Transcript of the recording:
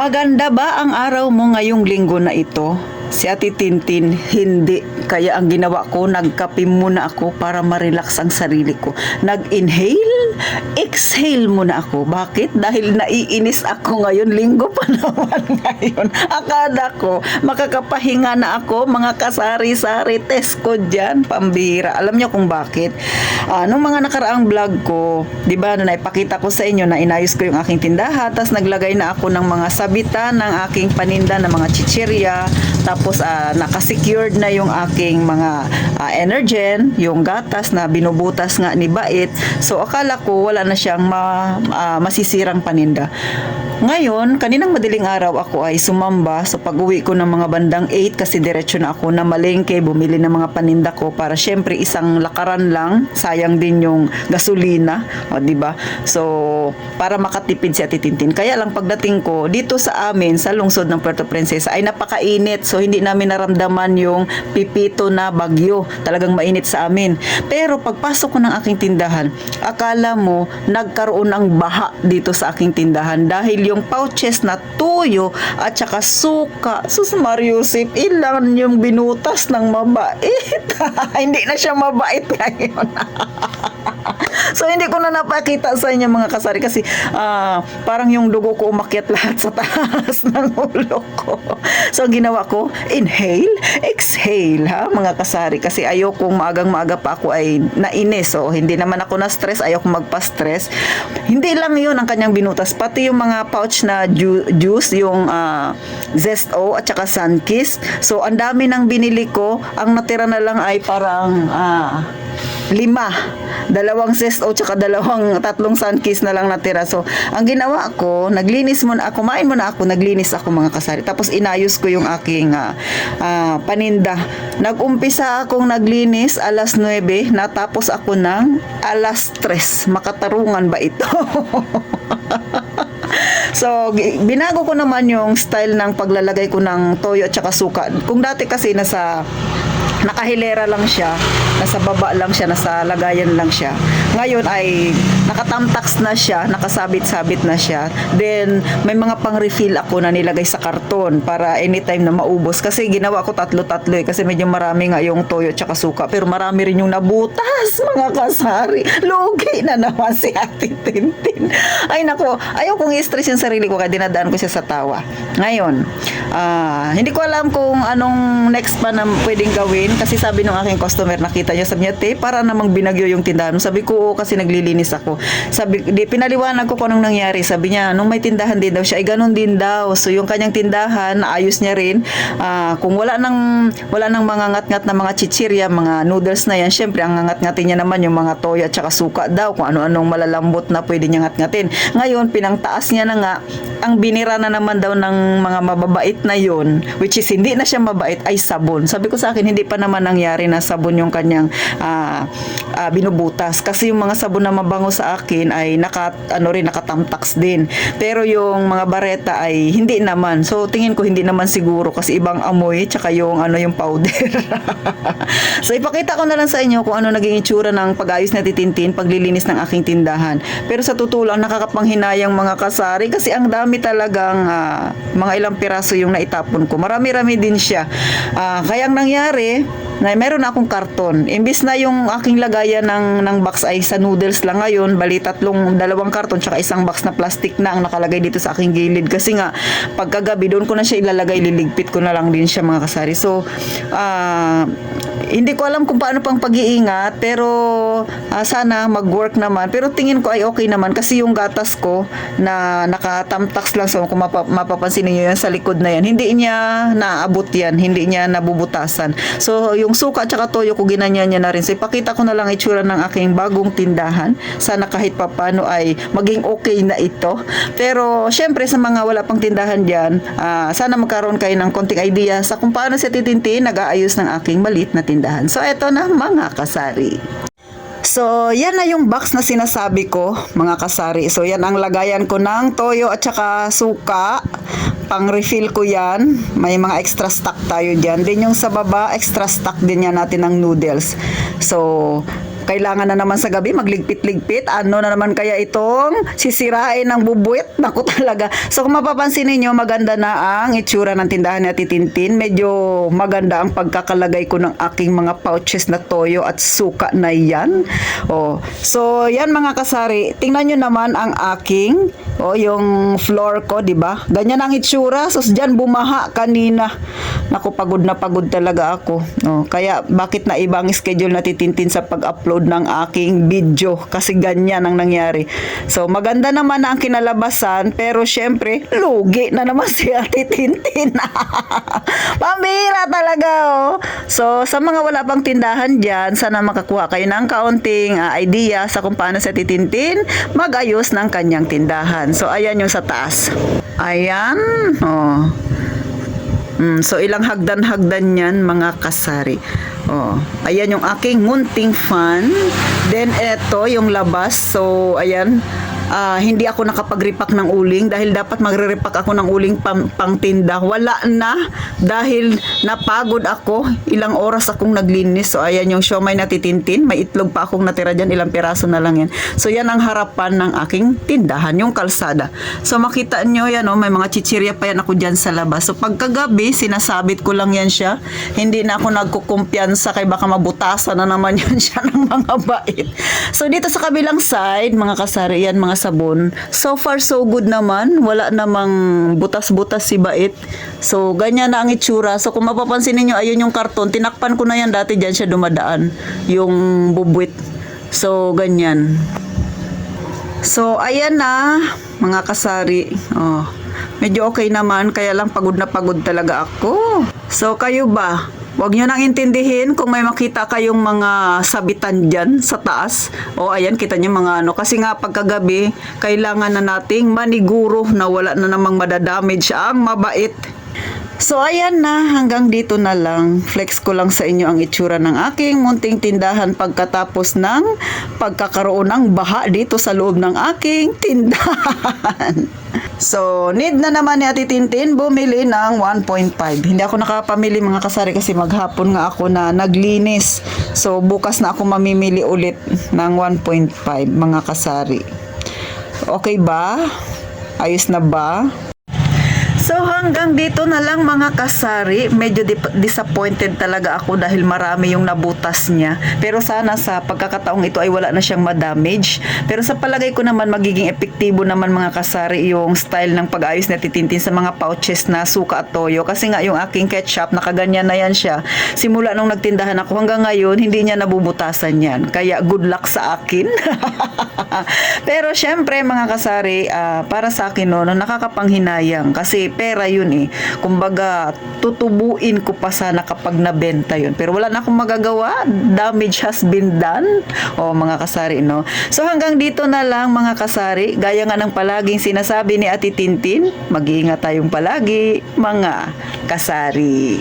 Maganda ba ang araw mo ngayong linggo na ito? Si Ate Tintin, hindi. Kaya ang ginawa ko, nagkape muna ako para ma-relax ang sarili ko. Nag-inhale, exhale muna ako. Bakit? Dahil naiinis ako ngayon. Linggo pa naman ngayon. Akala ko, makakapahinga na ako. Mga kasari-sari, test ko dyan. Pambihira. Alam niyo kung bakit? Nung mga nakaraang vlog ko, di ba, na naipakita ko sa inyo na inayos ko yung aking tindahan, tapos naglagay na ako ng mga sabitan ng aking paninda, ng mga chichirya, tapos naka-secured na yung aking mga energen, yung gatas na binubutas nga ni Bait. So akala ko wala na siyang masisirang paninda. Ngayon, kaninang madaling araw ako ay sumamba. So pag-uwi ko ng mga bandang 8 kasi diretso na ako na malengke, bumili ng mga paninda ko para syempre isang lakaran lang, sayang din yung gasolina, o di ba? So para makatipid si Ate Tintin. Kaya lang pagdating ko dito sa amin sa lungsod ng Puerto Princesa ay napakainit. So hindi namin naramdaman yung pipito na bagyo. Talagang mainit sa amin. Pero pagpasok ko ng aking tindahan, akala mo nagkaroon ng baha dito sa aking tindahan dahil yung pouches na tuyo at saka suka. Sus Mariusip, ilan yung binutas ng mabait. Hindi na siya mabait ngayon. So hindi ko na napakita sa inyo mga kasari kasi parang yung dugo ko umakyat lahat sa taas ng ulo ko. So ginawa ko, inhale, exhale mga kasari kasi ayokong maagang-maaga pa ako ay nainis. So hindi naman ako na-stress, ayokong magpa-stress. Hindi lang yun ang kanyang binutas, pati yung mga pouch na juice, yung Zesto at saka Sunkist. So ang dami nang binili ko, ang natira na lang ay parang 5. 2 Zesto tsaka tatlong Sunkist na lang natira. So, ang ginawa ko, naglinis muna ako, kumain muna ako, naglinis ako mga kasari. Tapos, inayos ko yung aking paninda. Nag-umpisa akong naglinis alas 9, natapos ako ng alas 3. Makatarungan ba ito? So, binago ko naman yung style ng paglalagay ko ng toyo at saka suka. Kung dati kasi nakahilera lang siya, nasa baba lang siya, nasa lagayan lang siya. Ngayon ay nakatamtax na siya, nakasabit-sabit na siya. Then may mga pang-refill ako na nilagay sa karton para anytime na maubos. Kasi ginawa ko tatlo-tatlo kasi medyo marami nga yung toyo at saka suka. Pero marami rin yung nabutas, mga kasari. Lugi na naman si Ate Tintin. Ay nako, ayaw kong i-stress yung sarili ko kaya dinadaan ko siya sa tawa. Ngayon, hindi ko alam kung anong next pa na pwedeng gawin. Kasi sabi ng aking customer, nakita niya, sabi niya, te, para namang binagyo yung tindahan. Sabi ko, oo, kasi naglilinis ako. Pinaliwanag ko kung anong nangyari. Sabi niya, nung may tindahan din daw siya, ay ganun din daw. So, yung kanyang tindahan, ayos niya rin. Kung wala nang mga ngat-ngat na mga chichirya, mga noodles na yan, syempre, ang ngat-ngatin niya naman yung mga toyo at saka suka daw, kung ano-anong malalambot na pwede niya ngat-ngatin. Ngayon, pinangtaas niya na nga, ang binira na naman daw ng mga mababait na yon, which is hindi na siya mabait, ay sabon. Sabi ko sa akin, hindi pa naman nangyari na sabon yung kanyang binubutas. Kasi yung mga sabon na mabango sa akin ay nakatamtax din. Pero yung mga bareta ay hindi naman. So tingin ko hindi naman siguro kasi ibang amoy tsaka yung powder. So ipakita ko na lang sa inyo kung ano naging itsura ng pag-ayos na titintin, paglilinis ng aking tindahan. Pero sa totoo lang nakakapanghinayang mga kasari kasi ang dami talagang mga ilang piraso yung naitapon ko. Marami-rami din siya. Kaya ang nangyari, na meron na akong karton. Imbis na yung aking lagayan ng box ay sa noodles lang ngayon, bali 2 karton tsaka isang box na plastic na ang nakalagay dito sa aking gilid. Kasi nga, pagkagabi, doon ko na siya ilalagay, liligpit ko na lang din siya mga kasari. So, hindi ko alam kung paano pang pag-iingat, pero sana mag-work naman. Pero tingin ko ay okay naman kasi yung gatas ko na nakatamtax lang. So, kung mapapansin niyo yan sa likod na yan, hindi niya naabot yan, hindi niya nabubutasan. So, yung suka at saka toyo ko ginanya niya na rin. So, ipakita ko na lang itsura ng aking bagong tindahan. Sana kahit papano ay maging okay na ito. Pero, syempre, sa mga wala pang tindahan dyan, sana magkaroon kayo ng konting idea sa kung paano si Titintin nag-aayos ng aking maliit na tindahan. So, eto na mga kasari. So, yan na yung box na sinasabi ko, mga kasari. So, yan ang lagayan ko ng toyo at saka suka. Pang-refill ko yan. May mga extra stock tayo dyan. Din yung sa baba, extra stock din yan natin ng noodles. So, kailangan na naman sa gabi magligpit-ligpit. Ano na naman kaya itong sisirain ng bubuit? Naku talaga. So kung mapapansin ninyo, maganda na ang itsura ng tindahan ni Ate Tintin. Medyo maganda ang pagkakalagay ko ng aking mga pouches na toyo at suka na yan. Oh. So yan mga kasari, tingnan nyo naman ang aking yung floor ko, di ba? Ganyan ang itsura. So diyan bumaha kanina. Naku, pagod na pagod talaga ako. Oh, kaya bakit na ibang schedule na titintin sa pag-upload ng aking video? Kasi ganyan ang nangyari. So maganda naman na ang kinalabasan, pero syempre lugi na naman si Ate Tintin. Pambira talaga, oh. So sa mga wala pang tindahan dyan, sana makakuha kayo ng kaunting idea sa kung paano si Ate Tintin mag-ayos ng kanyang tindahan. So ayan yung sa taas. Ayan, oh. So ilang hagdan-hagdan yan mga kasari. Oh, ayan yung aking munting fan. Then eto yung labas. So ayan, hindi ako nakapag-repack ng uling dahil dapat magre-repack ako ng uling pang tinda. Wala na dahil napagod ako. Ilang oras akong naglinis. So ayan yung siomay na titintin. May itlog pa akong natira dyan. Ilang piraso na lang yan. So yan ang harapan ng aking tindahan, yung kalsada. So makita nyo yan, oh, may mga chichirya pa yan ako dyan sa labas. So pagkagabi, sinasabit ko lang yan siya. Hindi na ako nagkukumpiyansa kay baka mabutasan na naman yan siya ng mga bait. So dito sa kabilang side, mga kasari, yan mga sabon. So far so good naman. Wala namang butas-butas si bait. So ganyan na ang itsura. So kung mapapansin niyo, ayun yung karton. Tinakpan ko na yan dati, dyan siya dumadaan. Yung bubuit. So ganyan. So ayan na mga kasari. Oh, medyo okay naman. Kaya lang pagod na pagod talaga ako. So kayo ba? Huwag nyo nang intindihin kung may makita kayong mga sabitan dyan sa taas. O ayan, kita nyo mga ano. Kasi nga pagkagabi, kailangan na nating maniguro na wala na namang madadamage ang mabait. So ayan na, hanggang dito na lang. Flex ko lang sa inyo ang itsura ng aking munting tindahan pagkatapos ng pagkakaroon ng baha dito sa loob ng aking tindahan. So, need na naman ni Ate Tintin bumili ng 1.5. Hindi ako nakapamili mga kasari kasi maghapon nga ako na naglinis. So, bukas na ako mamimili ulit ng 1.5 mga kasari. Okay ba? Ayos na ba? So hanggang dito na lang mga kasari. Medyo disappointed talaga ako dahil marami yung nabutas niya. Pero sana sa pagkakataong ito ay wala na siyang madamage. Pero sa palagay ko naman magiging epektibo naman mga kasari yung style ng pag-ayos na titintin sa mga pouches na suka at toyo. Kasi nga yung aking ketchup nakaganyan na yan siya. Simula nung nagtindahan ako hanggang ngayon hindi niya nabubutasan yan. Kaya good luck sa akin. Pero syempre mga kasari, para sa akin no, nakakapanghinayang kasi pera yun eh. Kumbaga, tutubuin ko pa sana kapag nabenta yun. Pero wala na akong magagawa. Damage has been done. O mga kasari, no? So hanggang dito na lang mga kasari. Gaya nga ng palaging sinasabi ni Ate Tintin, mag-iingat tayong palagi mga kasari.